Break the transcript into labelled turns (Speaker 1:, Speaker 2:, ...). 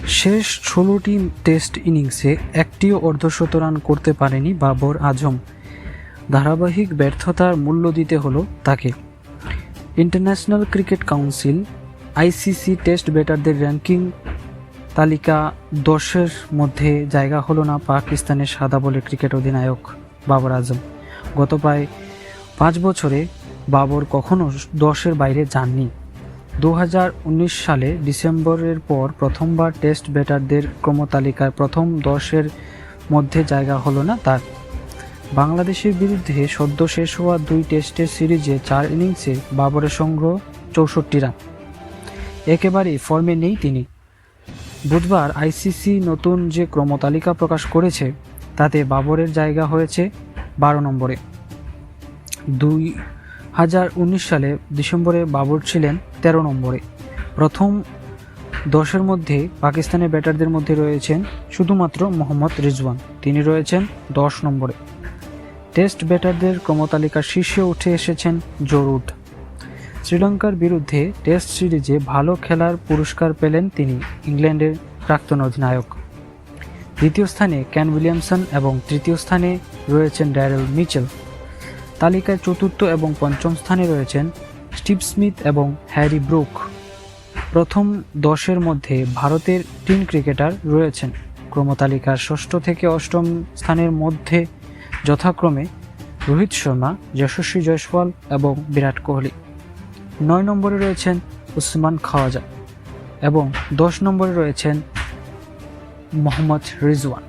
Speaker 1: শেষ ১৬টি টেস্ট ইনিংসে একটিও অর্ধশতরান করতে পারেনি বাবর আজম। ধারাবাহিক ব্যর্থতার মূল্য দিতে হলো তাকে। International cricket council ICC test ব্যাটারদের র্যাঙ্কিং তালিকা ১০-এর মধ্যে জায়গা হলো না পাকিস্তানের সাদা বলের ক্রিকেট অধিনায়ক বাবর আজম। গত প্রায় ৫ বছরে বাবর কখনো ১০-এর বাইরে যাননি। ২০১৯ সালে ডিসেম্বরের পর প্রথমবার টেস্ট ব্যাটারদের ক্রমতালিকায় প্রথম ১০-এর মধ্যে জায়গা হলো না তার। বাংলাদেশের বিরুদ্ধে সদ্য শেষ হওয়া ২ টেস্টের সিরিজে ৪ ইনিংসে বাবরের সংগ্রহ ৬৪ রান। একেবারেই ফর্মে নেই তিনি। বুধবার আইসিসি নতুন যে ক্রমতালিকা প্রকাশ করেছে তাতে বাবরের জায়গা হয়েছে ১২ নম্বরে। ২০১৯ সালে ডিসেম্বরে বাবর ছিলেন ১৩ নম্বরে। প্রথম ১০-এর মধ্যে পাকিস্তানের ব্যাটারদের মধ্যে রয়েছেন শুধুমাত্র মোহাম্মদ রিজওয়ান, তিনি রয়েছেন ১০ নম্বরে। টেস্ট ব্যাটারদের ক্রমতালিকার শীর্ষে উঠে এসেছেন জো রুট। শ্রীলঙ্কার বিরুদ্ধে টেস্ট সিরিজে ভালো খেলার পুরস্কার পেলেন তিনি, ইংল্যান্ডের প্রাক্তন অধিনায়ক। দ্বিতীয় স্থানে কেন উইলিয়ামসন এবং তৃতীয় স্থানে রয়েছেন ড্যারেল মিচেল। তালিকায় চতুর্থ এবং পঞ্চম স্থানে রয়েছেন স্টিভ স্মিথ এবং হ্যারি ব্রুক। প্রথম ১০-এর মধ্যে ভারতের ৩ ক্রিকেটার রয়েছেন। ক্রমতালিকার ষষ্ঠ থেকে অষ্টম স্থানের মধ্যে যথাক্রমে রোহিত শর্মা, যশস্বী জয়সওয়াল এবং বিরাট কোহলি। ৯ নম্বরে রয়েছেন উসমান খাওয়াজা এবং ১০ নম্বরে রয়েছেন মোহাম্মদ রিজওয়ান।